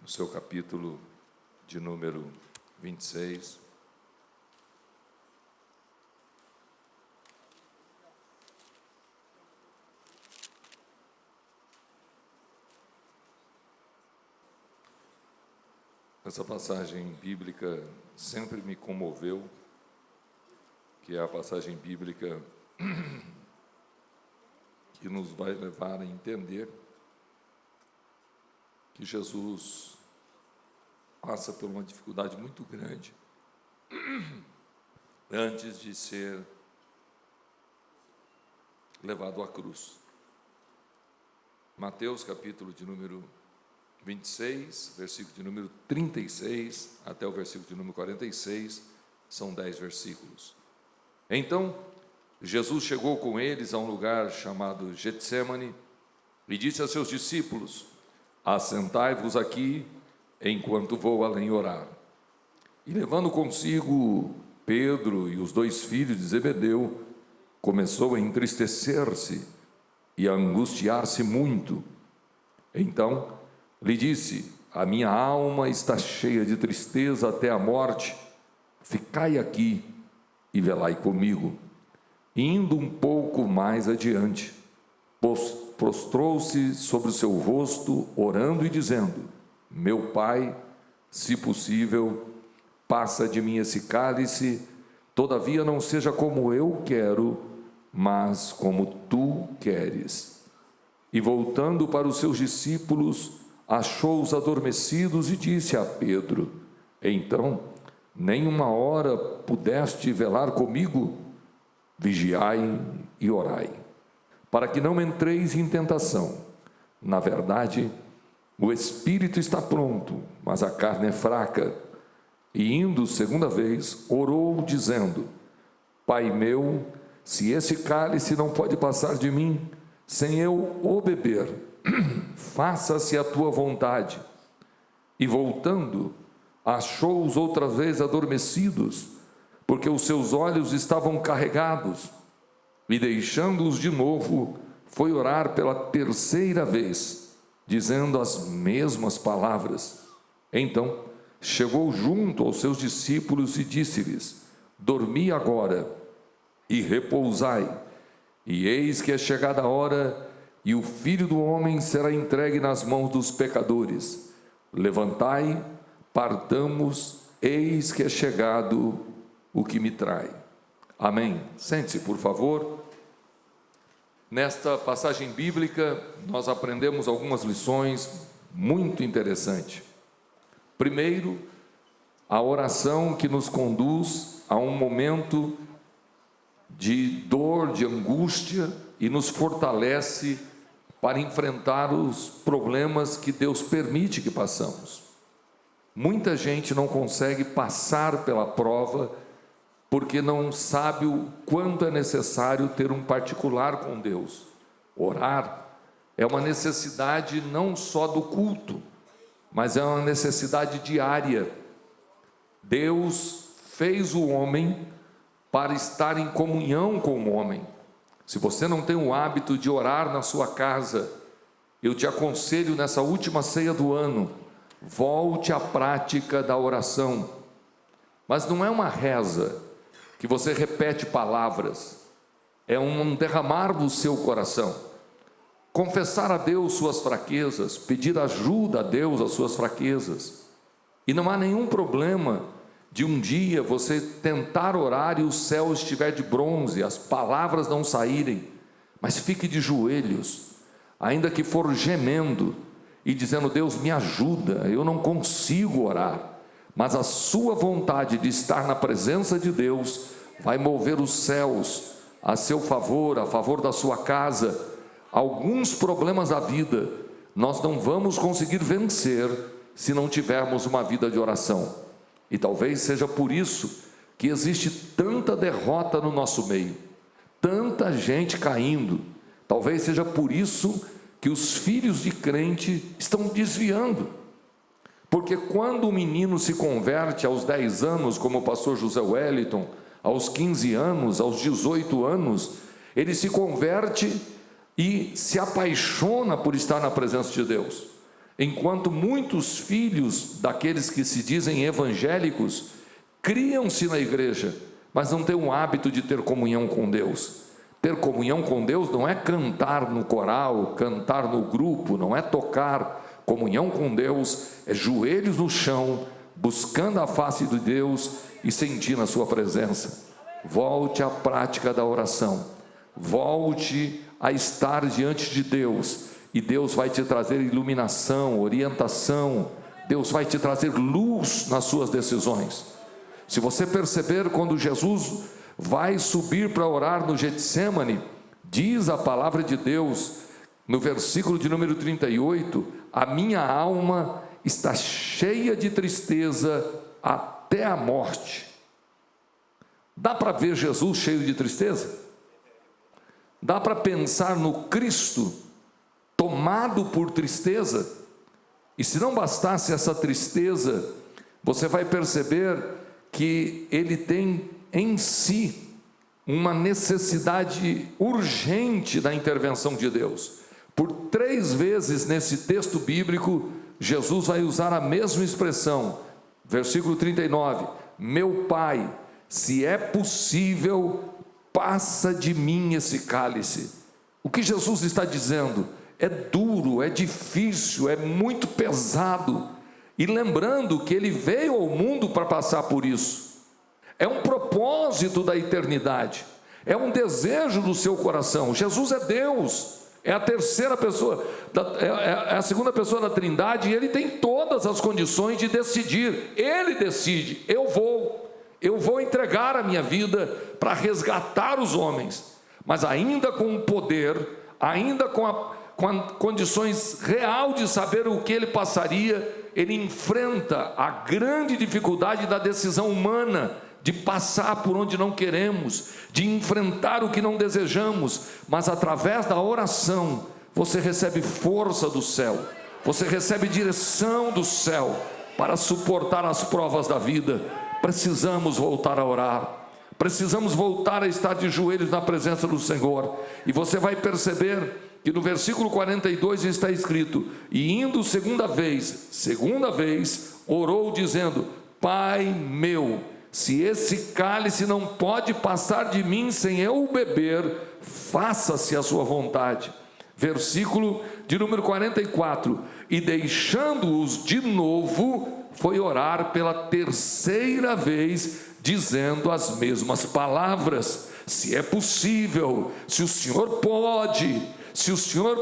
no seu capítulo de número 26. Essa passagem bíblica sempre me comoveu, que é a passagem bíblica que nos vai levar a entender que Jesus passa por uma dificuldade muito grande antes de ser levado à cruz. Mateus, capítulo de número 26, versículo de número 36 até o versículo de número 46, são 10 versículos. Então, Jesus chegou com eles a um lugar chamado Getsêmani e disse a seus discípulos: assentai-vos aqui, enquanto vou além orar. E levando consigo Pedro e os 2 filhos de Zebedeu, começou a entristecer-se e a angustiar-se muito. Então lhe disse: a minha alma está cheia de tristeza até a morte, ficai aqui e velai comigo. Indo um pouco mais adiante, prostrou-se sobre o seu rosto, orando e dizendo: meu Pai, se possível, passa de mim esse cálice, todavia não seja como eu quero, mas como tu queres. E voltando para os seus discípulos, achou-os adormecidos e disse a Pedro: então, nem uma hora pudeste velar comigo? Vigiai e orai, para que não entreis em tentação. Na verdade, o espírito está pronto, mas a carne é fraca. E indo segunda vez, orou dizendo: Pai meu, se esse cálice não pode passar de mim, sem eu o beber, faça-se a tua vontade. E voltando, achou-os outra vez adormecidos, porque os seus olhos estavam carregados. E deixando-os de novo, foi orar pela terceira vez, dizendo as mesmas palavras. Então chegou junto aos seus discípulos e disse-lhes: dormi agora e repousai, e eis que é chegada a hora, e o Filho do Homem será entregue nas mãos dos pecadores. Levantai, partamos, eis que é chegado o que me trai. Amém. Sente-se, por favor. Nesta passagem bíblica, nós aprendemos algumas lições muito interessantes. Primeiro, a oração que nos conduz a um momento de dor, de angústia, e nos fortalece para enfrentar os problemas que Deus permite que passamos. Muita gente não consegue passar pela prova porque não sabe o quanto é necessário ter um particular com Deus. Orar é uma necessidade não só do culto, mas é uma necessidade diária. Deus fez o homem para estar em comunhão com o homem. Se você não tem o hábito de orar na sua casa, eu te aconselho nessa última ceia do ano, volte à prática da oração. Mas não é uma reza que você repete palavras, é um derramar do seu coração, confessar a Deus suas fraquezas, pedir ajuda a Deus às suas fraquezas. E não há nenhum problema de um dia você tentar orar e o céu estiver de bronze, as palavras não saírem, mas fique de joelhos, ainda que for gemendo e dizendo: Deus, me ajuda, eu não consigo orar. Mas a sua vontade de estar na presença de Deus vai mover os céus a seu favor, a favor da sua casa. Alguns problemas da vida nós não vamos conseguir vencer se não tivermos uma vida de oração. E talvez seja por isso que existe tanta derrota no nosso meio, tanta gente caindo. Talvez seja por isso que os filhos de crente estão desviando. Porque quando o menino se converte aos 10 anos, como o pastor José Wellington, aos 15 anos, aos 18 anos, ele se converte e se apaixona por estar na presença de Deus. enquanto muitos filhos daqueles que se dizem evangélicos criam-se na igreja, mas não têm o hábito de ter comunhão com Deus. Ter comunhão com Deus não é cantar no coral, cantar no grupo, não é tocar. Comunhão com Deus é joelhos no chão, buscando a face de Deus e sentindo a sua presença. Volte à prática da oração, volte a estar diante de Deus, e Deus vai te trazer iluminação, orientação, Deus vai te trazer luz nas suas decisões. Se você perceber, quando Jesus vai subir para orar no Getsêmani, diz a palavra de Deus, no versículo de número 38, a minha alma está cheia de tristeza até a morte. Dá para ver Jesus cheio de tristeza? Dá para pensar no Cristo tomado por tristeza? E se não bastasse essa tristeza, você vai perceber que ele tem em si uma necessidade urgente da intervenção de Deus. Por 3 vezes nesse texto bíblico, Jesus vai usar a mesma expressão. Versículo 39, meu Pai, se é possível, passa de mim esse cálice. O que Jesus está dizendo? É duro, é difícil, é muito pesado. E lembrando que ele veio ao mundo para passar por isso. É um propósito da eternidade, é um desejo do seu coração. Jesus é Deus, é a terceira pessoa, é a segunda pessoa da Trindade, e ele tem todas as condições de decidir. Ele decide, eu vou entregar a minha vida para resgatar os homens, mas ainda com o poder, ainda com condições real de saber o que ele passaria, ele enfrenta a grande dificuldade da decisão humana, de passar por onde não queremos, de enfrentar o que não desejamos, mas através da oração, você recebe força do céu, você recebe direção do céu, para suportar as provas da vida. Precisamos voltar a orar, precisamos voltar a estar de joelhos na presença do Senhor, e você vai perceber que no versículo 42 está escrito, e indo segunda vez, orou dizendo, Pai meu, se esse cálice não pode passar de mim sem eu o beber, faça-se a sua vontade. Versículo de número 44, e deixando-os de novo, foi orar pela 3ª vez, dizendo as mesmas palavras, se é possível, se o Senhor pode, se o Senhor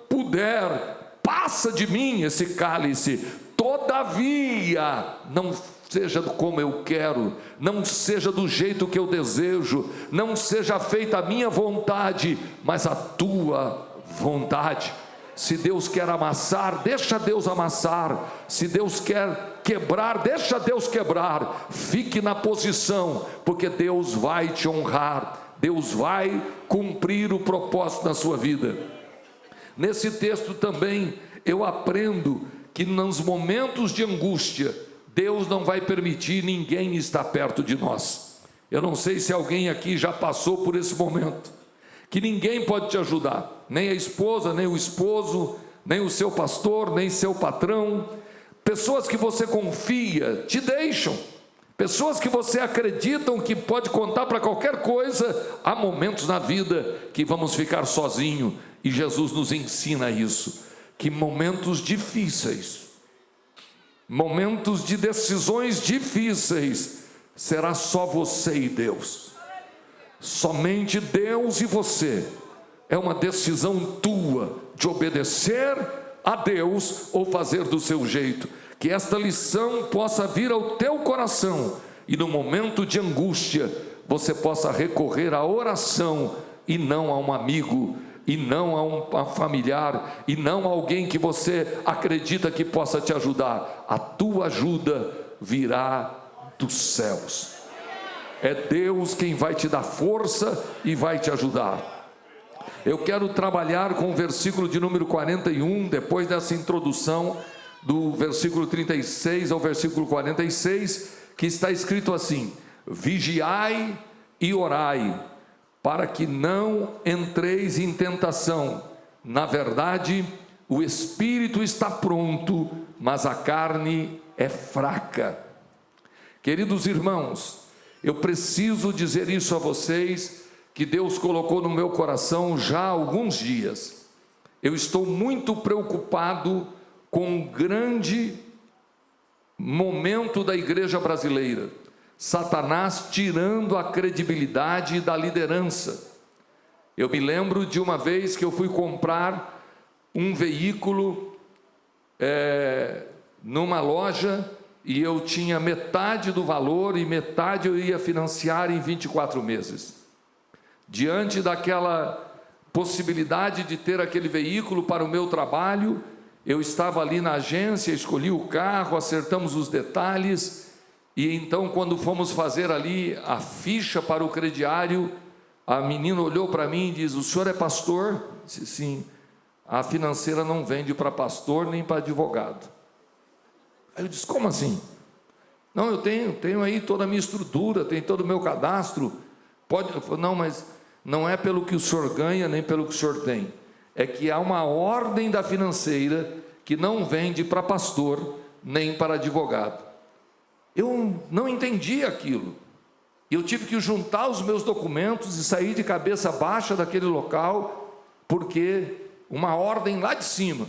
puder, passa de mim esse cálice, todavia, não seja como eu quero, não seja do jeito que eu desejo, não seja feita a minha vontade, mas a tua vontade. Se Deus quer amassar, deixa Deus amassar. Se Deus quer quebrar, deixa Deus quebrar. Fique na posição, porque Deus vai te honrar, Deus vai cumprir o propósito na sua vida. Nesse texto também eu aprendo que nos momentos de angústia, Deus não vai permitir ninguém estar perto de nós. Eu não sei se alguém aqui já passou por esse momento, que ninguém pode te ajudar, nem a esposa, nem o esposo, nem o seu pastor, nem seu patrão. Pessoas que você confia te deixam, pessoas que você acredita que pode contar para qualquer coisa. Há momentos na vida que vamos ficar sozinhos, e Jesus nos ensina isso, que momentos difíceis, momentos de decisões difíceis, será só você e Deus, somente Deus e você. É uma decisão tua de obedecer a Deus ou fazer do seu jeito. Que esta lição possa vir ao teu coração, e no momento de angústia você possa recorrer à oração, e não a um amigo, e não a um familiar, e não a alguém que você acredita que possa te ajudar. A tua ajuda virá dos céus. É Deus quem vai te dar força e vai te ajudar. Eu quero trabalhar com o versículo de número 41, depois dessa introdução do versículo 36 ao versículo 46, que está escrito assim: vigiai e orai, para que não entreis em tentação. Na verdade, o espírito está pronto, mas a carne é fraca. Queridos irmãos, eu preciso dizer isso a vocês, que Deus colocou no meu coração já há alguns dias. Eu estou muito preocupado com um grande momento da igreja brasileira. Satanás tirando a credibilidade da liderança. Eu me lembro de uma vez que eu fui comprar um veículo numa loja, e eu tinha metade do valor e metade eu ia financiar em 24 meses. Diante daquela possibilidade de ter aquele veículo para o meu trabalho, eu estava ali na agência, escolhi o carro, acertamos os detalhes, e então quando fomos fazer ali a ficha para o crediário, a menina olhou para mim e diz: o senhor é pastor? Eu disse: sim. A financeira não vende para pastor nem para advogado. Aí eu disse: como assim? Não, eu tenho aí toda a minha estrutura, tenho todo o meu cadastro. Pode? Eu falei: não, mas não é pelo que o senhor ganha, nem pelo que o senhor tem. É que há uma ordem da financeira que não vende para pastor, nem para advogado. Eu não entendi aquilo. Eu tive que juntar os meus documentos e sair de cabeça baixa daquele local, porque uma ordem lá de cima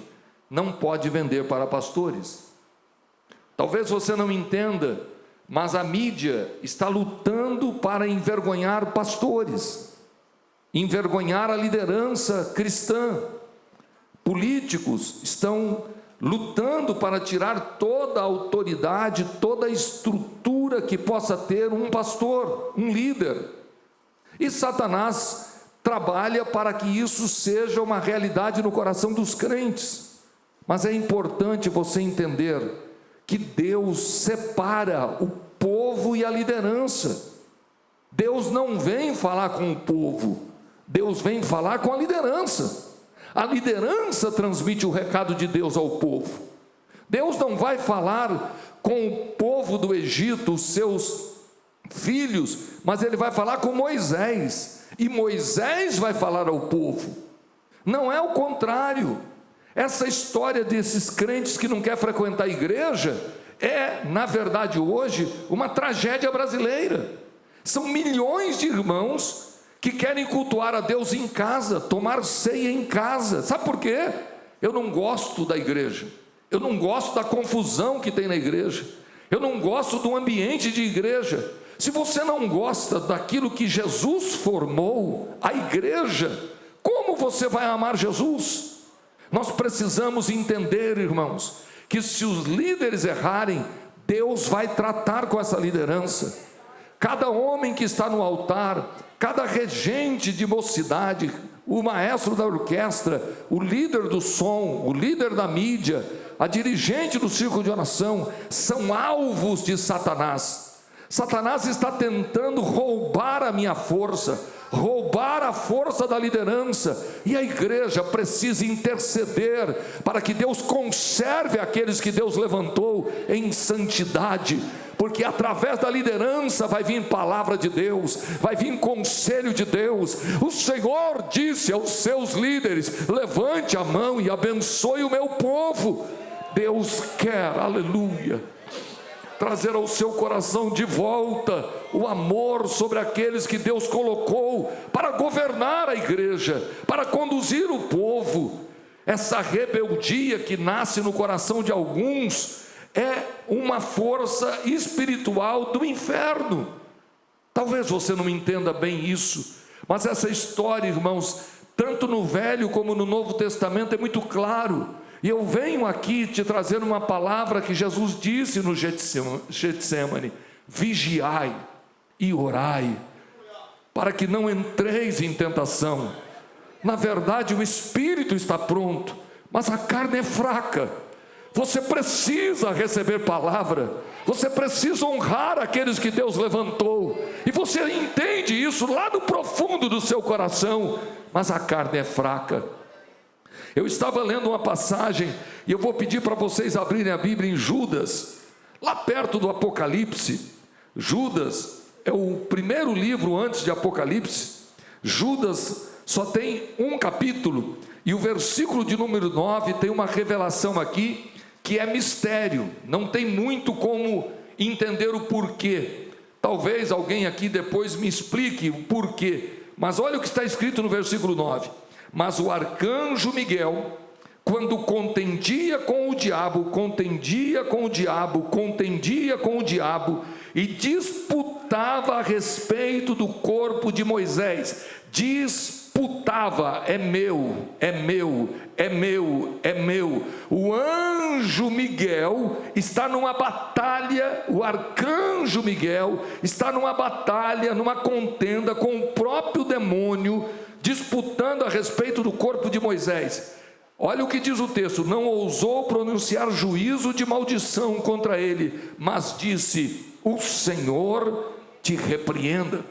não pode vender para pastores. Talvez você não entenda, mas a mídia está lutando para envergonhar pastores, envergonhar a liderança cristã. Políticos estão lutando para tirar toda a autoridade, toda a estrutura que possa ter um pastor, um líder. E Satanás trabalha para que isso seja uma realidade no coração dos crentes. Mas é importante você entender que Deus separa o povo e a liderança. Deus não vem falar com o povo, Deus vem falar com a liderança. A liderança transmite o recado de Deus ao povo. Deus não vai falar com o povo do Egito, os seus filhos, mas Ele vai falar com Moisés, e Moisés vai falar ao povo. Não é o contrário. Essa história desses crentes que não querem frequentar a igreja é, na verdade, hoje, uma tragédia brasileira. São milhões de irmãos que querem cultuar a Deus em casa, tomar ceia em casa. Sabe por quê? Eu não gosto da igreja, eu não gosto da confusão que tem na igreja, eu não gosto do ambiente de igreja. Se você não gosta daquilo que Jesus formou, a igreja, como você vai amar Jesus? Nós precisamos entender, irmãos, que se os líderes errarem, Deus vai tratar com essa liderança. Cada homem que está no altar, cada regente de mocidade, o maestro da orquestra, o líder do som, o líder da mídia, a dirigente do círculo de oração, são alvos de Satanás. Satanás está tentando roubar a minha força, roubar a força da liderança, e a igreja precisa interceder para que Deus conserve aqueles que Deus levantou em santidade, porque através da liderança vai vir palavra de Deus, vai vir conselho de Deus. O Senhor disse aos seus líderes: levante a mão e abençoe o meu povo. Deus quer, aleluia, trazer ao seu coração de volta o amor sobre aqueles que Deus colocou para governar a igreja, para conduzir o povo. Essa rebeldia que nasce no coração de alguns é uma força espiritual do inferno. Talvez você não entenda bem isso, mas essa história, irmãos, tanto no Velho como no Novo Testamento, é muito claro. E eu venho aqui te trazer uma palavra que Jesus disse no Getsemane: vigiai e orai, para que não entreis em tentação. Na verdade, o espírito está pronto, mas a carne é fraca. Você precisa receber palavra, você precisa honrar aqueles que Deus levantou, e você entende isso lá no profundo do seu coração, mas a carne é fraca. Eu estava lendo uma passagem, e eu vou pedir para vocês abrirem a Bíblia em Judas, lá perto do Apocalipse. Judas é o primeiro livro antes de Apocalipse. Judas só tem um capítulo, e o versículo de número 9 tem uma revelação aqui, que é mistério, não tem muito como entender o porquê. Talvez alguém aqui depois me explique o porquê, mas olha o que está escrito no versículo 9: mas o arcanjo Miguel, quando contendia com o diabo, e disputava a respeito do corpo de Moisés. Disputava, é meu. O anjo Miguel está numa batalha, o arcanjo Miguel está numa batalha, numa contenda com o próprio demônio, disputando a respeito do corpo de Moisés. Olha o que diz o texto: não ousou pronunciar juízo de maldição contra ele, mas disse: o Senhor te repreenda.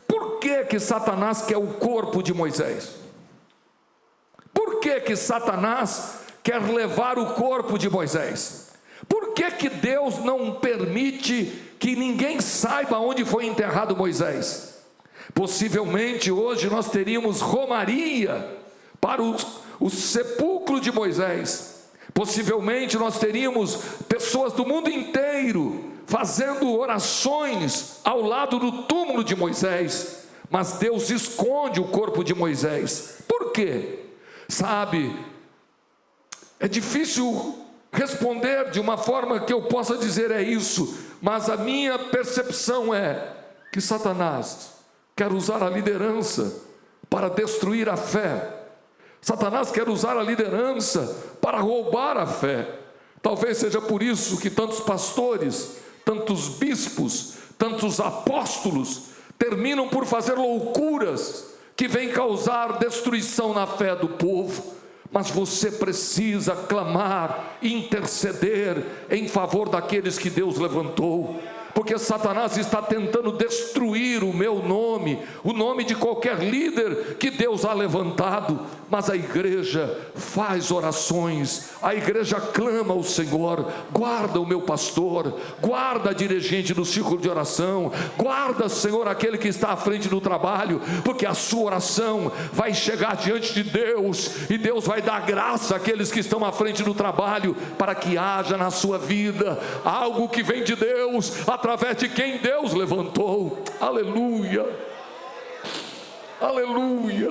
Por que Satanás quer o corpo de Moisés? Por que Satanás quer levar o corpo de Moisés? Por que Deus não permite que ninguém saiba onde foi enterrado Moisés? Possivelmente hoje nós teríamos romaria para o sepulcro de Moisés. Possivelmente nós teríamos pessoas do mundo inteiro fazendo orações ao lado do túmulo de Moisés. Mas Deus esconde o corpo de Moisés. Por quê? Sabe, é difícil responder de uma forma que eu possa dizer é isso, mas a minha percepção é que Satanás quer usar a liderança para destruir a fé. Satanás quer usar a liderança para roubar a fé. Talvez seja por isso que tantos pastores, tantos bispos, tantos apóstolos terminam por fazer loucuras que vêm causar destruição na fé do povo. Mas você precisa clamar, interceder em favor daqueles que Deus levantou, porque Satanás está tentando destruir o meu nome, o nome de qualquer líder que Deus ha levantado. Mas a igreja faz orações, a igreja clama ao Senhor: guarda o meu pastor, guarda a dirigente do círculo de oração, guarda, Senhor, aquele que está à frente do trabalho, porque a sua oração vai chegar diante de Deus, e Deus vai dar graça àqueles que estão à frente do trabalho, para que haja na sua vida algo que vem de Deus, através de quem Deus levantou. Aleluia, aleluia.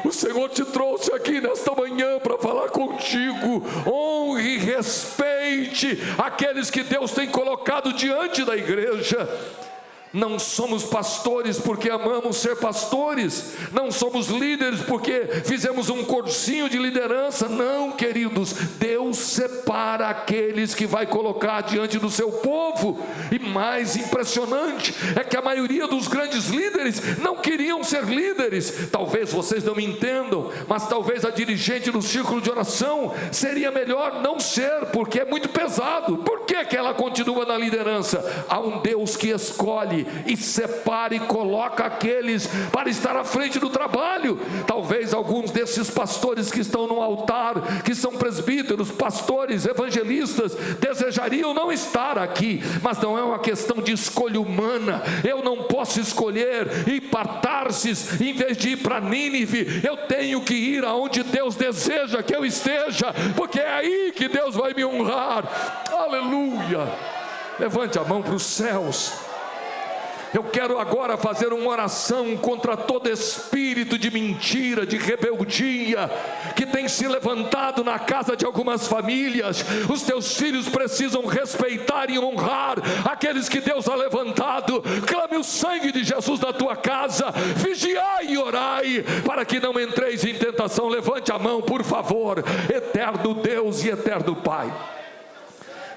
O Senhor te trouxe aqui nesta manhã para falar contigo. Honre e respeite aqueles que Deus tem colocado diante da igreja. Não somos pastores porque amamos ser pastores, não somos líderes porque fizemos um cursinho de liderança. Não, queridos, Deus separa aqueles que vai colocar diante do seu povo. E mais impressionante é que a maioria dos grandes líderes não queriam ser líderes. Talvez vocês não me entendam, mas talvez a dirigente do círculo de oração seria melhor não ser, porque é muito pesado. Por que ela continua na liderança? Há um Deus que escolhe e separa e coloca aqueles para estar à frente do trabalho. Talvez alguns desses pastores que estão no altar, que são presbíteros, pastores, evangelistas, desejariam não estar aqui, mas não é uma questão de escolha humana. Eu não posso escolher ir para Tarsis em vez de ir para Nínive. Eu tenho que ir aonde Deus deseja que eu esteja, porque é aí que Deus vai me honrar. Aleluia. Levante a mão para os céus. Eu quero agora fazer uma oração contra todo espírito de mentira, de rebeldia, que tem se levantado na casa de algumas famílias. Os teus filhos precisam respeitar e honrar aqueles que Deus ha levantado. Clame o sangue de Jesus na tua casa, vigiai e orai, para que não entreis em tentação. Levante a mão, por favor. Eterno Deus e eterno Pai,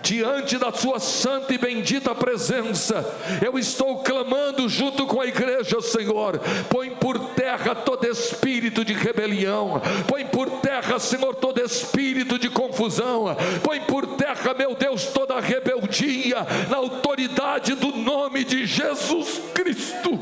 diante da sua santa e bendita presença, eu estou clamando junto com a igreja, Senhor. Põe por terra todo espírito de rebelião, põe por terra, Senhor, todo espírito de confusão, põe por terra, meu Deus, toda rebeldia, na autoridade do nome de Jesus Cristo.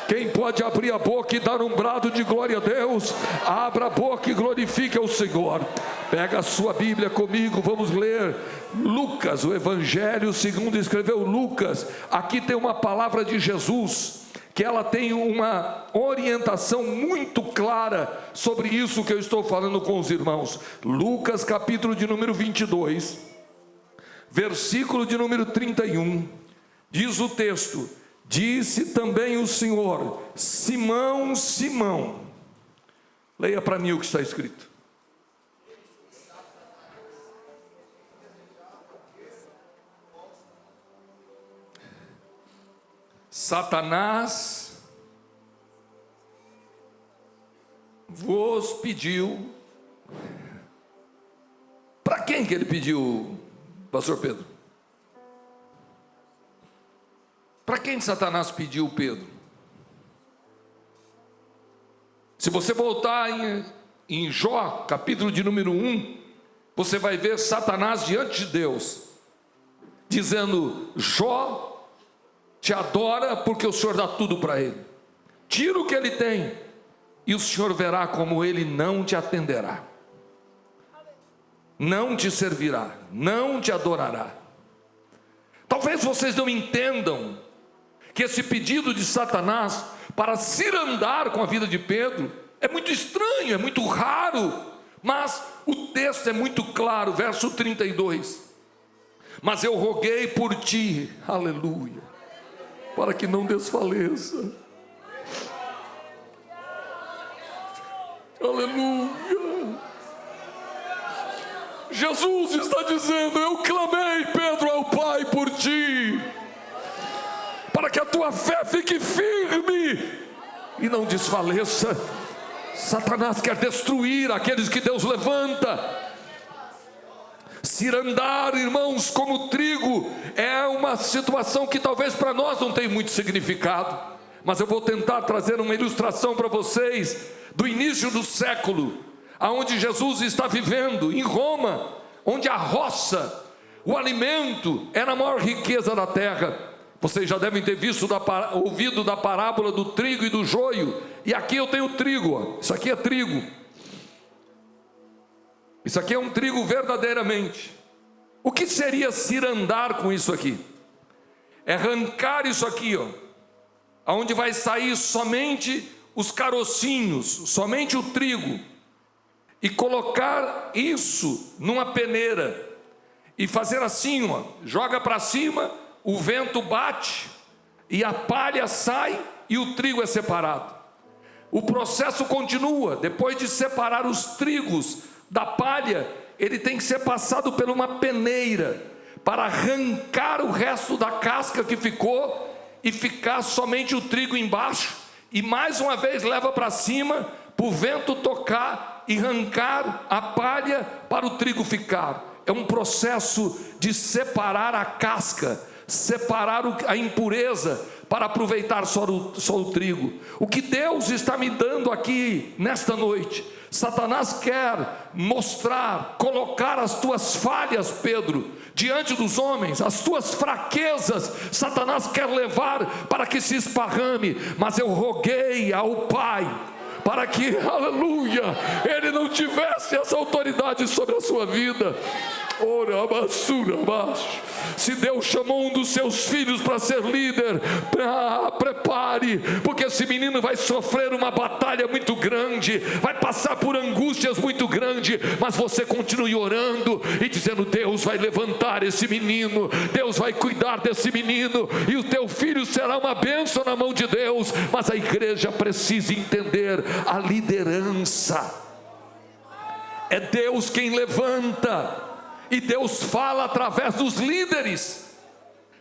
Quem pode abrir a boca e dar um brado de glória a Deus? Abra a boca e glorifique ao Senhor. Pega a sua Bíblia comigo, vamos ler Lucas, o Evangelho segundo escreveu Lucas. Aqui tem uma palavra de Jesus, que ela tem uma orientação muito clara sobre isso que eu estou falando com os irmãos. Lucas capítulo de número 22, versículo de número 31, diz o texto: disse também o Senhor: Simão, Simão. Leia para mim o que está escrito. Satanás vos pediu. Para quem que ele pediu, pastor Pedro? Para quem Satanás pediu Pedro? Se você voltar em Jó, capítulo de número 1, você vai ver Satanás diante de Deus, dizendo: Jó te adora porque o Senhor dá tudo para ele. Tira o que ele tem e o Senhor verá como ele não te atenderá, não te servirá, não te adorará. Talvez vocês não entendam que esse pedido de Satanás para cirandar com a vida de Pedro é muito estranho, é muito raro, mas o texto é muito claro, verso 32. Mas eu roguei por ti, aleluia, para que não desfaleça. Aleluia. Jesus está dizendo: eu clamei, Pedro, ao Pai por ti, para que a tua fé fique firme e não desfaleça. Satanás quer destruir aqueles que Deus levanta. Cirandar, irmãos, como trigo, é uma situação que talvez para nós não tenha muito significado, mas eu vou tentar trazer uma ilustração para vocês do início do século, aonde Jesus está vivendo, em Roma, onde a roça, o alimento, era a maior riqueza da terra. Vocês já devem ter ouvido da parábola do trigo e do joio, e aqui eu tenho trigo, ó. Isso aqui é trigo. Isso aqui é um trigo verdadeiramente. O que seria cirandar com isso aqui? É arrancar isso aqui, ó, aonde vai sair somente os carocinhos, somente o trigo, e colocar isso numa peneira e fazer assim, ó, joga para cima, o vento bate e a palha sai e o trigo é separado. O processo continua. Depois de separar os trigos da palha, ele tem que ser passado por uma peneira para arrancar o resto da casca que ficou e ficar somente o trigo embaixo, e mais uma vez leva para cima para o vento tocar e arrancar a palha para o trigo ficar. É um processo de separar a casca, separar a impureza para aproveitar só o trigo. O que Deus está me dando aqui nesta noite, Satanás quer mostrar, colocar as tuas falhas, Pedro, diante dos homens, as tuas fraquezas, Satanás quer levar para que se esparrame, mas eu roguei ao Pai para que, aleluia, ele não tivesse essa autoridade sobre a sua vida. Ora, basura, baixo. Se Deus chamou um dos seus filhos para ser líder, prepare, porque esse menino vai sofrer uma batalha muito grande, vai passar por angústias muito grandes, mas você continue orando e dizendo: Deus vai levantar esse menino, Deus vai cuidar desse menino, e o teu filho será uma bênção na mão de Deus. Mas a igreja precisa entender a liderança. É Deus quem levanta, e Deus fala através dos líderes.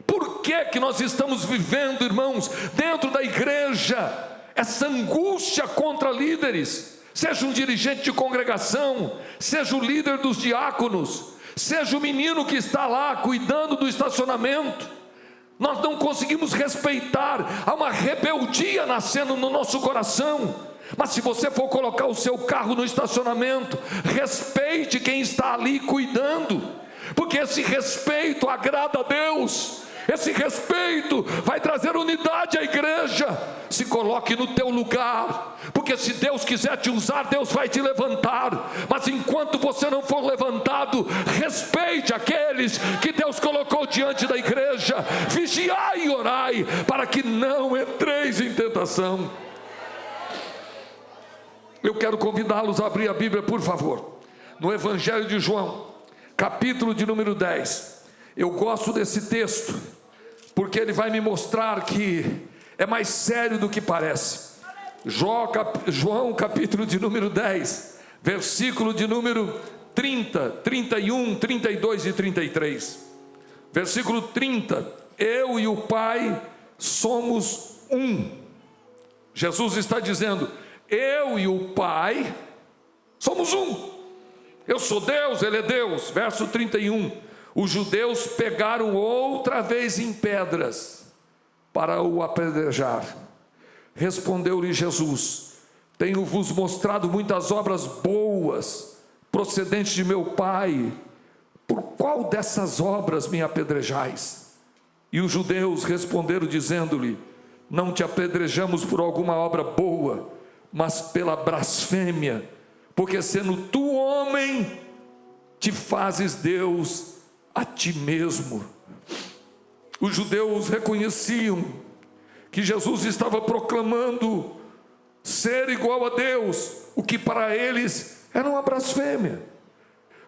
Por que nós estamos vivendo, irmãos, dentro da igreja, essa angústia contra líderes? Seja um dirigente de congregação, seja o líder dos diáconos, seja o menino que está lá cuidando do estacionamento. Nós não conseguimos respeitar, há uma rebeldia nascendo no nosso coração. Mas se você for colocar o seu carro no estacionamento, respeite quem está ali cuidando, porque esse respeito agrada a Deus. Esse respeito vai trazer unidade à igreja. Se coloque no teu lugar, porque se Deus quiser te usar, Deus vai te levantar. Mas enquanto você não for levantado, respeite aqueles que Deus colocou diante da igreja. Vigiai e orai, para que não entreis em tentação. Eu quero convidá-los a abrir a Bíblia, por favor, no Evangelho de João, capítulo de número 10. Eu gosto desse texto, porque ele vai me mostrar que é mais sério do que parece. João capítulo de número 10, versículo de número 30, 31, 32 e 33. Versículo 30: eu e o Pai somos um. Jesus está dizendo: eu e o Pai somos um. Eu sou Deus, Ele é Deus. Verso 31: os judeus pegaram outra vez em pedras para o apedrejar. Respondeu-lhe Jesus: tenho-vos mostrado muitas obras boas, procedentes de meu Pai. Por qual dessas obras me apedrejais? E os judeus responderam dizendo-lhe: não te apedrejamos por alguma obra boa, mas pela blasfêmia, porque sendo tu homem, te fazes Deus a ti mesmo. Os judeus reconheciam que Jesus estava proclamando ser igual a Deus, o que para eles era uma blasfêmia.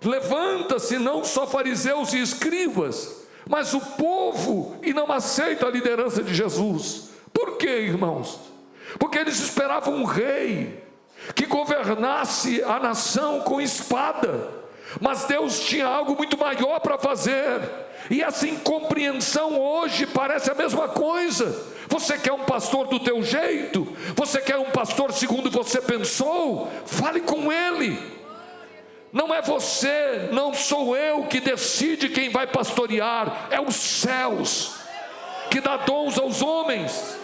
Levanta-se não só fariseus e escribas, mas o povo, e não aceita a liderança de Jesus. Por quê, irmãos? Porque eles esperavam um rei que governasse a nação com espada, mas Deus tinha algo muito maior para fazer. E essa incompreensão hoje parece a mesma coisa. Você quer um pastor do teu jeito? Você quer um pastor segundo você pensou? Fale com ele. Não é você, não sou eu que decide quem vai pastorear. É os céus que dá dons aos homens.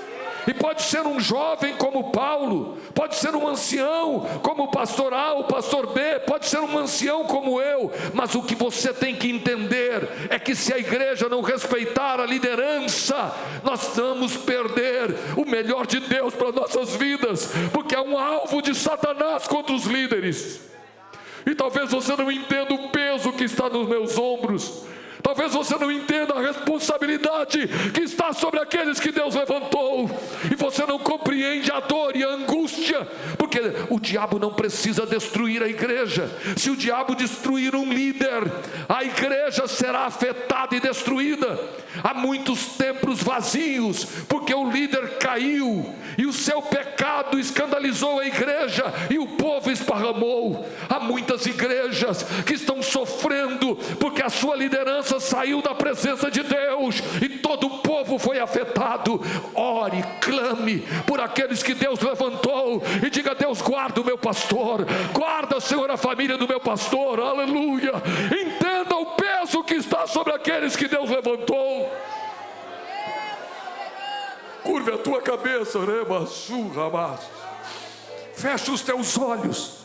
E pode ser um jovem como Paulo, pode ser um ancião como o pastor A, o pastor B, pode ser um ancião como eu. Mas o que você tem que entender é que se a igreja não respeitar a liderança, nós vamos perder o melhor de Deus para nossas vidas, porque é um alvo de Satanás contra os líderes. E talvez você não entenda o peso que está nos meus ombros. Talvez você não entenda a responsabilidade que está sobre aqueles que Deus levantou. E você não compreende a dor e a angústia. Porque o diabo não precisa destruir a igreja. Se o diabo destruir um líder, a igreja será afetada e destruída. Há muitos templos vazios, porque o líder caiu. E o seu pecado escandalizou a igreja. E o povo esparramou. Há muitas igrejas que estão sofrendo, porque a sua liderança saiu da presença de Deus e todo o povo foi afetado. Ore, clame por aqueles que Deus levantou e diga: Deus, guarda o meu pastor, guarda, Senhor, a família do meu pastor. Aleluia. Entenda o peso que está sobre aqueles que Deus levantou. Curve a tua cabeça, fecha os teus olhos.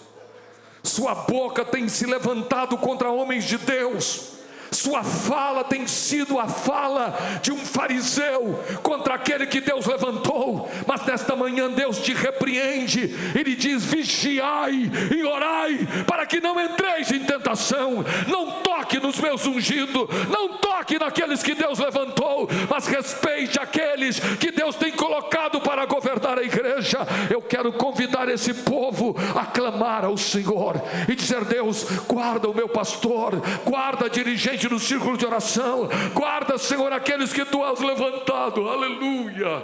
Sua boca tem se levantado contra homens de Deus. Sua fala tem sido a fala de um fariseu contra aquele que Deus levantou. Mas nesta manhã Deus te repreende. Ele diz: vigiai e orai, para que não entreis em tentação. Não toque nos meus ungidos, não toque naqueles que Deus levantou, mas respeite aqueles que Deus tem colocado para governar a igreja. Eu quero convidar esse povo a clamar ao Senhor e dizer: Deus, guarda o meu pastor, guarda a dirigente no círculo de oração, guarda, Senhor, aqueles que tu has levantado. Aleluia,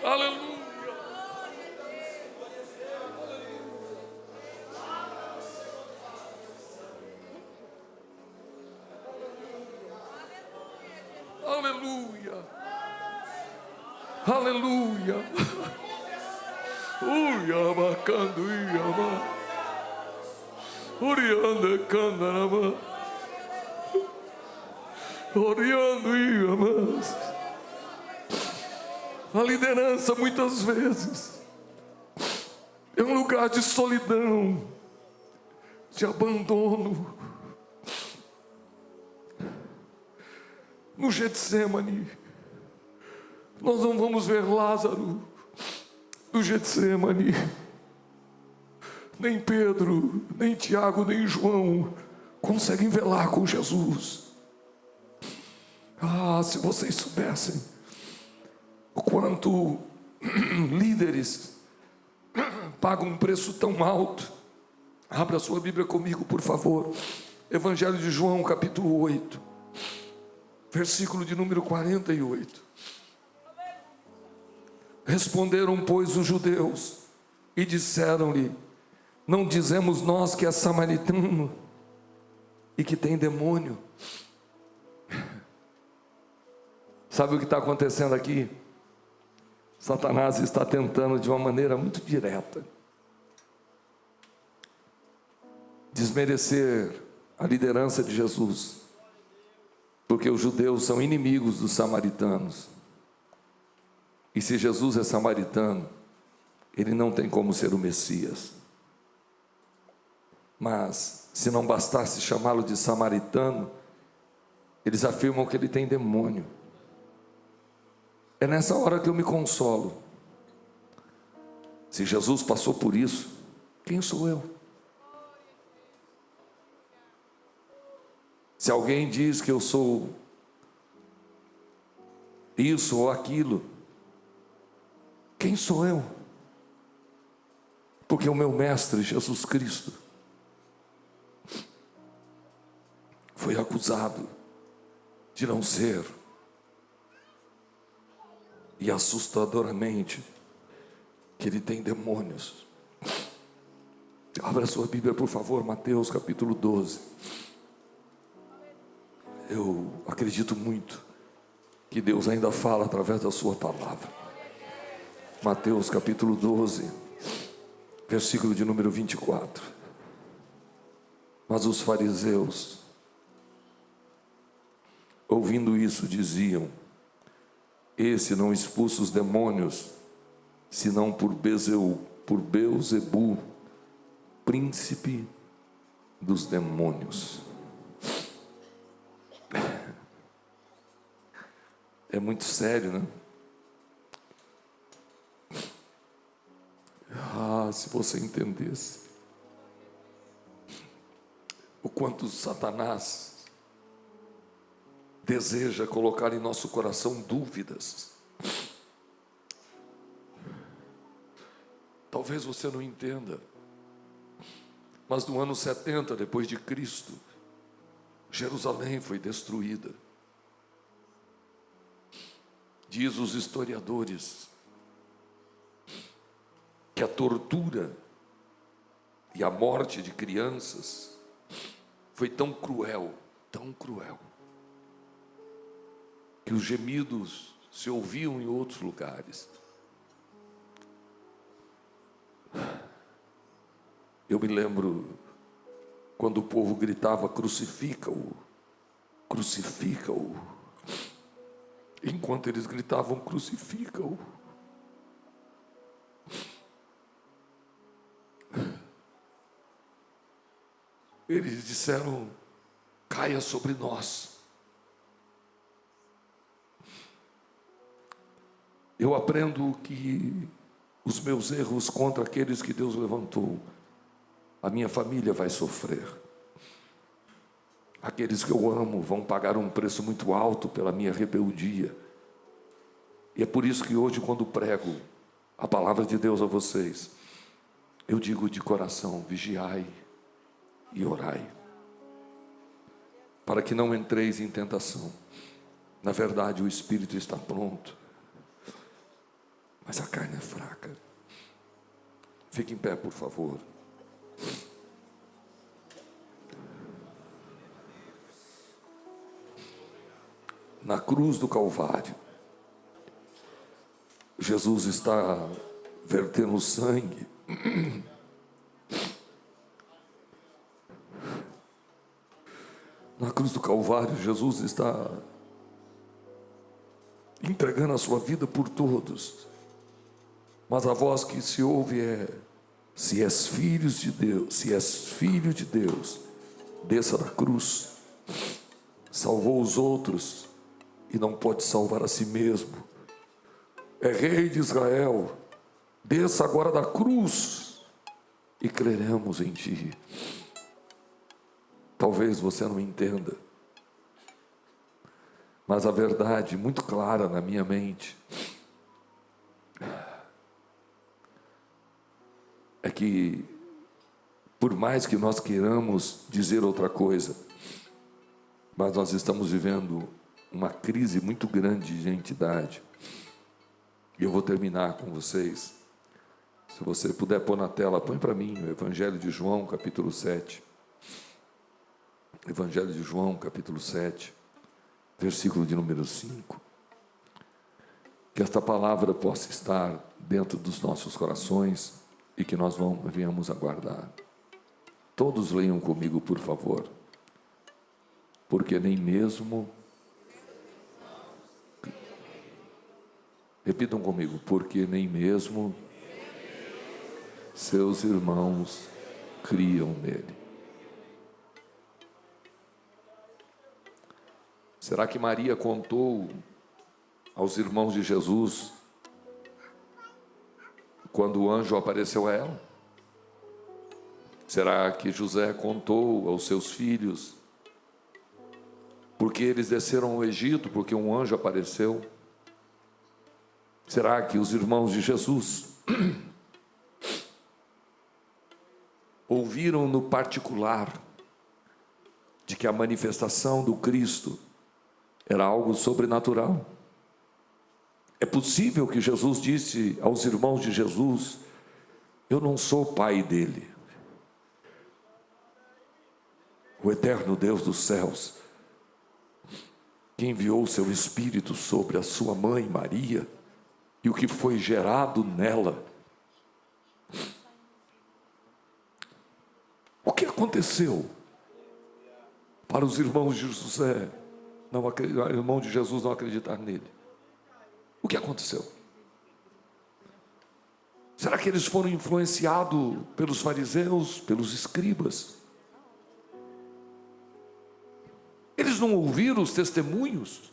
aleluia. Aleluia, aleluia. Uia bacando, ia orianda candarama. Orando e amando. A liderança muitas vezes é um lugar de solidão, de abandono. no Getsemane. Nós não vamos ver Lázaro no Getsemane. Nem Pedro, nem Tiago, nem João conseguem ver lá com Jesus. Ah, se vocês soubessem o quanto líderes pagam um preço tão alto. Abra sua Bíblia comigo, por favor. Evangelho de João, capítulo 8, versículo de número 48. Responderam, pois, os judeus e disseram-lhe: não dizemos nós que é samaritano e que tem demônio? Sabe o que está acontecendo aqui? Satanás está tentando de uma maneira muito direta desmerecer a liderança de Jesus, porque os judeus são inimigos dos samaritanos, e se Jesus é samaritano, ele não tem como ser o Messias. Mas se não bastasse chamá-lo de samaritano, eles afirmam que ele tem demônio. É nessa hora que eu me consolo. Se Jesus passou por isso, quem sou eu? Se alguém diz que eu sou isso ou aquilo, quem sou eu? Porque o meu mestre, Jesus Cristo, foi acusado de não ser, e assustadoramente, que ele tem demônios. Abra sua Bíblia, por favor, Mateus capítulo 12. Eu acredito muito que Deus ainda fala através da sua palavra. Mateus capítulo 12, versículo de número 24. Mas os fariseus, ouvindo isso, diziam: esse não expulsa os demônios, senão por Beelzebu, príncipe dos demônios. É muito sério, né? Ah, se você entendesse o quanto Satanás deseja colocar em nosso coração dúvidas. Talvez você não entenda, mas no ano 70 depois de Cristo, Jerusalém foi destruída. Diz os historiadores que a tortura e a morte de crianças foi tão cruel, que os gemidos se ouviam em outros lugares. Eu me lembro quando o povo gritava: crucifica-o, crucifica-o. Enquanto eles gritavam: crucifica-o, eles disseram: caia sobre nós. Eu aprendo que os meus erros contra aqueles que Deus levantou, a minha família vai sofrer. Aqueles que eu amo vão pagar um preço muito alto pela minha rebeldia. E é por isso que hoje, quando prego a palavra de Deus a vocês, eu digo de coração: vigiai e orai, para que não entreis em tentação. Na verdade, o espírito está pronto, mas a carne é fraca. Fique em pé, por favor. Na cruz do Calvário, Jesus está vertendo sangue. Na cruz do Calvário, Jesus está entregando a sua vida por todos. Mas a voz que se ouve é: se és filho de Deus, se és filho de Deus, desça da cruz. Salvou os outros, e não pode salvar a si mesmo. É rei de Israel. Desça agora da cruz e creremos em ti. Talvez você não entenda, mas a verdade muito clara na minha mente é que, por mais que nós queiramos dizer outra coisa, mas nós estamos vivendo uma crise muito grande de identidade. E eu vou terminar com vocês. Se você puder pôr na tela, põe para mim o Evangelho de João, capítulo 7. Evangelho de João, capítulo 7, versículo de número 5. Que esta palavra possa estar dentro dos nossos corações e que nós venhamos a guardar. Todos leiam comigo, por favor. Porque nem mesmo... Repitam comigo. Porque nem mesmo seus irmãos criam nele. Será que Maria contou aos irmãos de Jesus quando o anjo apareceu a ela? Será que José contou aos seus filhos porque eles desceram ao Egito, porque um anjo apareceu? Será que os irmãos de Jesus ouviram no particular de que a manifestação do Cristo era algo sobrenatural? É possível que Jesus disse aos irmãos de Jesus: eu não sou pai dele. O eterno Deus dos céus, que enviou o seu Espírito sobre a sua mãe Maria, e o que foi gerado nela. O que aconteceu para os irmãos de José, irmão de Jesus, não acreditar nele? O que aconteceu? Será que eles foram influenciados pelos fariseus, pelos escribas? Eles não ouviram os testemunhos?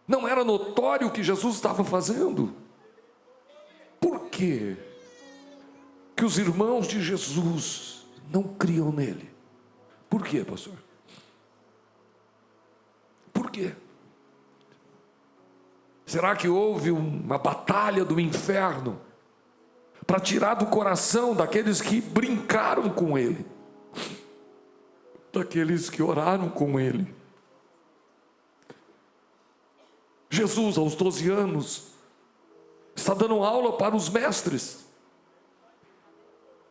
Não era notório o que Jesus estava fazendo? Por quê que os irmãos de Jesus não criam nele? Por quê, pastor? Por quê? Será que houve uma batalha do inferno para tirar do coração daqueles que brincaram com ele, daqueles que oraram com ele? Jesus, aos 12 anos, está dando aula para os mestres.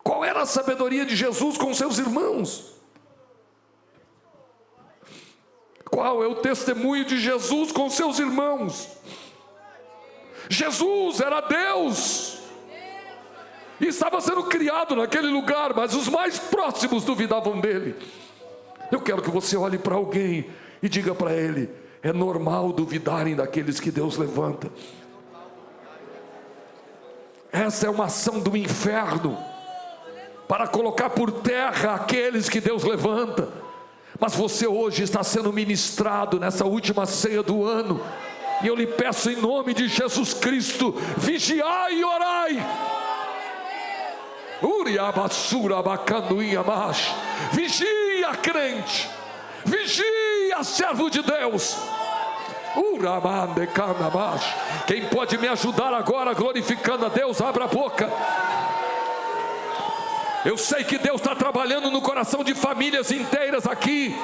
Qual era a sabedoria de Jesus com seus irmãos? Qual é o testemunho de Jesus com seus irmãos? Jesus era Deus e estava sendo criado naquele lugar, mas os mais próximos duvidavam dele. Eu quero que você olhe para alguém e diga para ele: é normal duvidarem daqueles que Deus levanta. Essa é uma ação do inferno para colocar por terra aqueles que Deus levanta. Mas você hoje está sendo ministrado nessa última ceia do ano, e eu lhe peço em nome de Jesus Cristo: vigiai e orai. Vigia, crente. Vigia, servo de Deus. Quem pode me ajudar agora glorificando a Deus, abra a boca. Eu sei que Deus está trabalhando no coração de famílias inteiras aqui.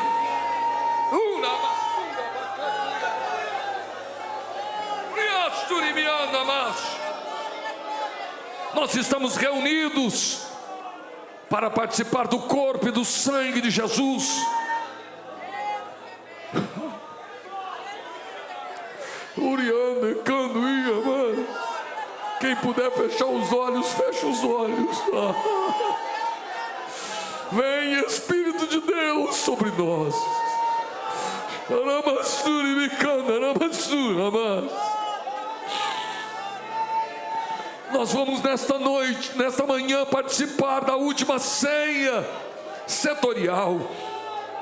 Nós estamos reunidos para participar do corpo e do sangue de Jesus. Quem puder fechar os olhos, fecha os olhos. Vem, Espírito de Deus, sobre nós. Nós vamos nesta noite, nesta manhã, participar da última ceia setorial.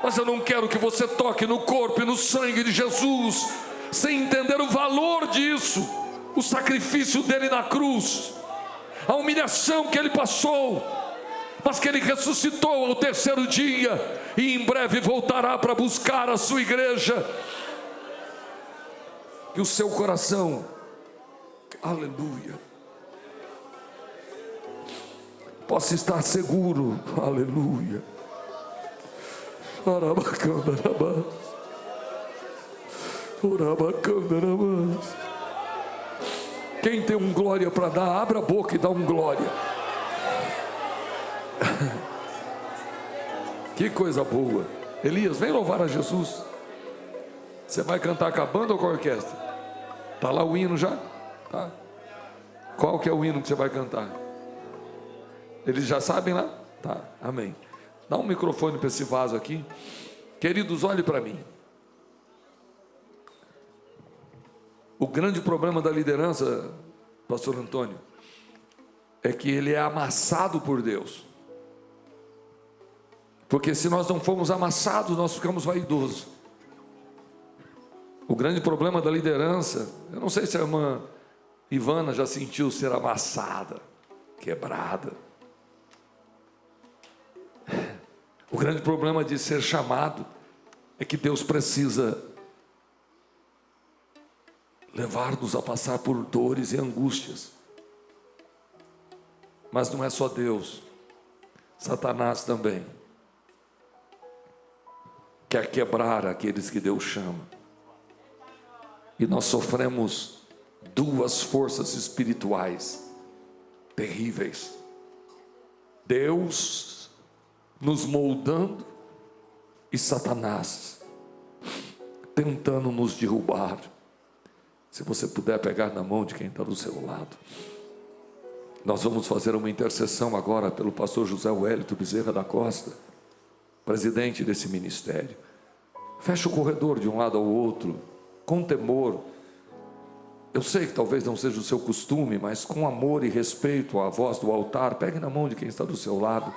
Mas eu não quero que você toque no corpo e no sangue de Jesus sem entender o valor disso, o sacrifício dele na cruz, a humilhação que ele passou, mas que ele ressuscitou ao terceiro dia e em breve voltará para buscar a sua igreja. Que o seu coração, aleluia, possa estar seguro, aleluia. Quem tem um glória para dar, abra a boca e dá um glória. Que coisa boa. Elias, vem louvar a Jesus. Você vai cantar com a banda ou com a orquestra? Está lá o hino já? Tá. Qual que é o hino que você vai cantar? Eles já sabem lá? Tá, amém. Dá um microfone para esse vaso aqui. Queridos, olhe para mim. O grande problema da liderança, pastor Antônio, é que ele é amassado por Deus. Porque se nós não formos amassados, nós ficamos vaidosos. O grande problema da liderança, eu não sei se a irmã Ivana já sentiu ser amassada, quebrada. O grande problema de ser chamado é que Deus precisa levar-nos a passar por dores e angústias. Mas não é só Deus, Satanás também quer quebrar aqueles que Deus chama. E nós sofremos duas forças espirituais terríveis: Deus nos moldando e Satanás tentando nos derrubar. Se você puder pegar na mão de quem está do seu lado, nós vamos fazer uma intercessão agora pelo pastor José Wellington Bezerra da Costa, presidente desse ministério. Feche o corredor de um lado ao outro, com temor. Eu sei que talvez não seja o seu costume, mas com amor e respeito à voz do altar, pegue na mão de quem está do seu lado.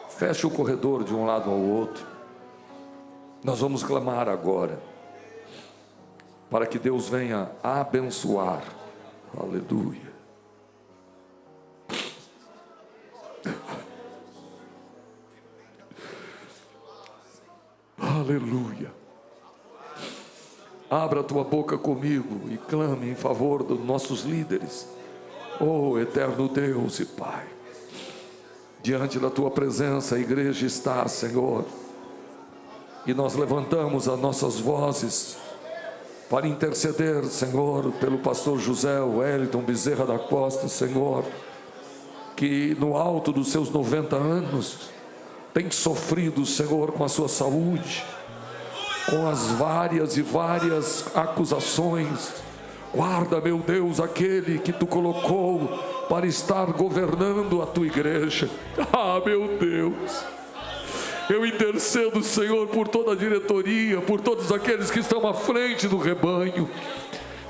Feche o corredor de um lado ao outro. Nós vamos clamar agora para que Deus venha abençoar. Aleluia. Aleluia. Abra a tua boca comigo e clame em favor dos nossos líderes. Oh, eterno Deus e Pai, diante da tua presença a igreja está, Senhor, e nós levantamos as nossas vozes para interceder, Senhor, pelo pastor José Wellington Bezerra da Costa, Senhor, que no alto dos seus 90 anos tem sofrido, Senhor, com a sua saúde, com as várias acusações. Guarda, meu Deus, aquele que tu colocou para estar governando a tua igreja. Ah, meu Deus, eu intercedo, Senhor, por toda a diretoria, por todos aqueles que estão à frente do rebanho.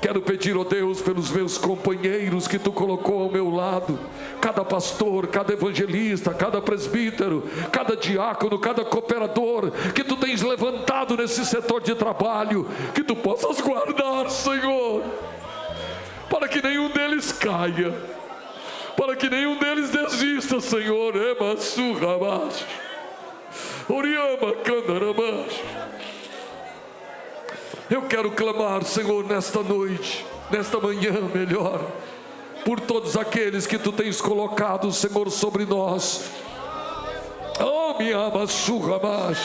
Quero pedir, ó Deus, pelos meus companheiros que tu colocou ao meu lado, cada pastor, cada evangelista, cada presbítero, cada diácono, cada cooperador que tu tens levantado nesse setor de trabalho, que tu possas guardar, Senhor, para que nenhum deles caia, para que nenhum deles desista, Senhor. Eu quero clamar, Senhor, nesta noite, nesta manhã melhor, por todos aqueles que tu tens colocado, Senhor, sobre nós. Oh, minha amassurramash.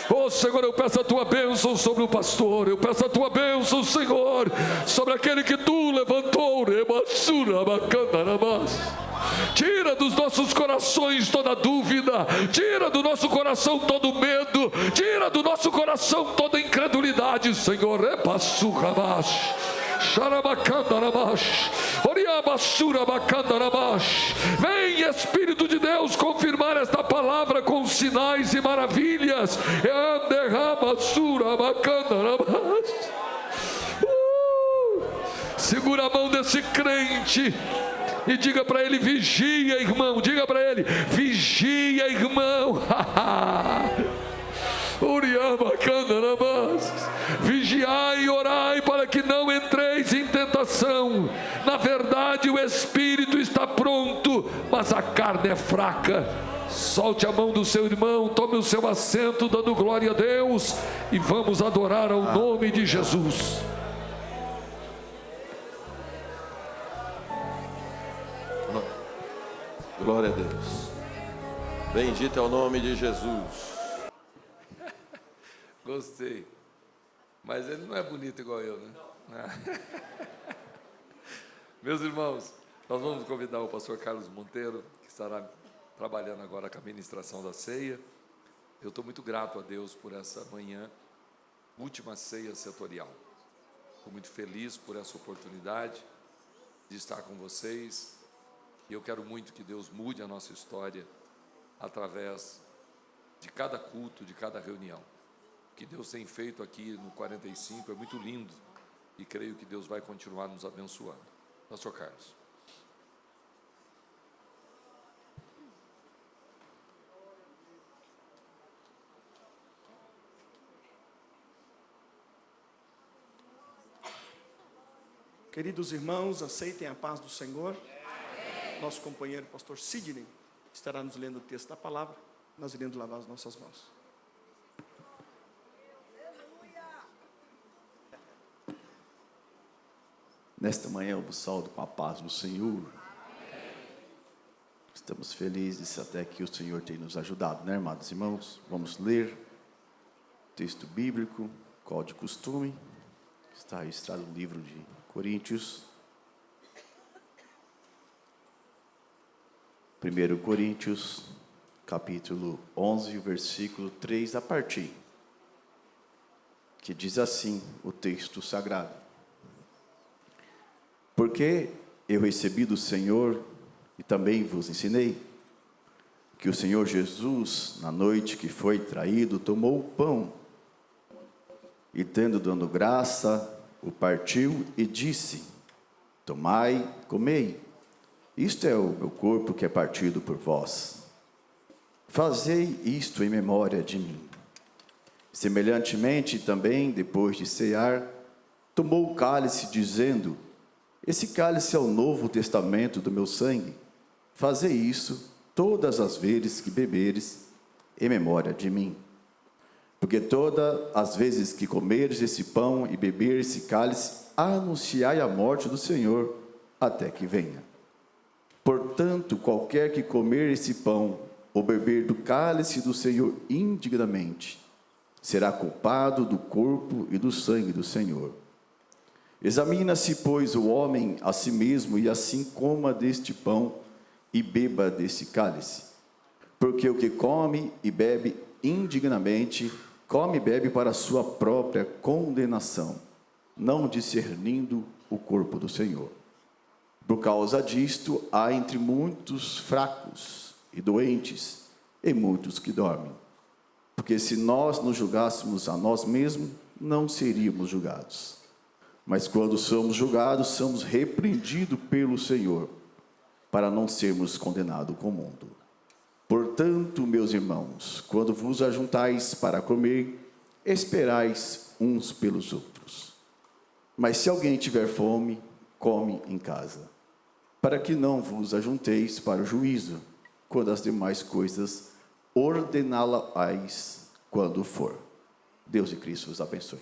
Oh, Senhor, eu peço a tua bênção sobre o pastor, eu peço a tua bênção, Senhor, sobre aquele que tu levantou. Tira dos nossos corações toda dúvida, tira do nosso coração todo medo, tira do nosso coração toda incredulidade, Senhor. Vem, Espírito de Deus, confirmar esta palavra com sinais e maravilhas. Segura a mão desse crente e diga para ele: vigia, irmão. Diga para ele: vigia, irmão. Vigiai e orai para que não entreis em tentação. Na verdade, o espírito está pronto, mas a carne é fraca. Solte a mão do seu irmão, tome o seu assento, dando glória a Deus, e vamos adorar ao nome de Jesus. Glória a Deus. Bendito é o nome de Jesus. Gostei. Mas ele não é bonito igual eu, né? Meus irmãos, nós vamos convidar o pastor Carlos Monteiro, que estará trabalhando agora com a ministração da ceia. Eu estou muito grato a Deus por essa manhã, última ceia setorial. Estou muito feliz por essa oportunidade de estar com vocês. E eu quero muito que Deus mude a nossa história através de cada culto, de cada reunião. O que Deus tem feito aqui no 45 é muito lindo e creio que Deus vai continuar nos abençoando. Pastor Carlos. Queridos irmãos, aceitem a paz do Senhor. Nosso companheiro pastor Sidney estará nos lendo o texto da palavra. Nós iremos lavar as nossas mãos. Nesta manhã eu vos saúdo com a paz do Senhor. Estamos felizes até que o Senhor tem nos ajudado, né, amados irmãos? Vamos ler o texto bíblico, qual de costume, está registrado no livro de Coríntios. 1 Coríntios, capítulo 11, versículo 3 a partir, que diz assim o texto sagrado: Porque eu recebi do Senhor e também vos ensinei, que o Senhor Jesus, na noite que foi traído, tomou o pão e, tendo dado graça, o partiu e disse: Tomai, comei, isto é o meu corpo que é partido por vós. Fazei isto em memória de mim. Semelhantemente também, depois de cear, tomou o cálice, dizendo: Esse cálice é o novo testamento do meu sangue. Fazei isso todas as vezes que beberes, em memória de mim. Porque todas as vezes que comeres esse pão e beberes esse cálice, anunciai a morte do Senhor, até que venha. Portanto, qualquer que comer esse pão, ou beber do cálice do Senhor indignamente, será culpado do corpo e do sangue do Senhor. Examina-se, pois, o homem a si mesmo, e assim coma deste pão e beba desse cálice. Porque o que come e bebe indignamente, come e bebe para a sua própria condenação, não discernindo o corpo do Senhor. Por causa disto, há entre muitos fracos e doentes, e muitos que dormem. Porque se nós nos julgássemos a nós mesmos, não seríamos julgados. Mas quando somos julgados, somos repreendidos pelo Senhor, para não sermos condenados com o mundo. Portanto, meus irmãos, quando vos ajuntais para comer, esperais uns pelos outros. Mas se alguém tiver fome, come em casa, para que não vos ajunteis para o juízo, quando as demais coisas ordená-las quando for. Deus e Cristo os abençoe.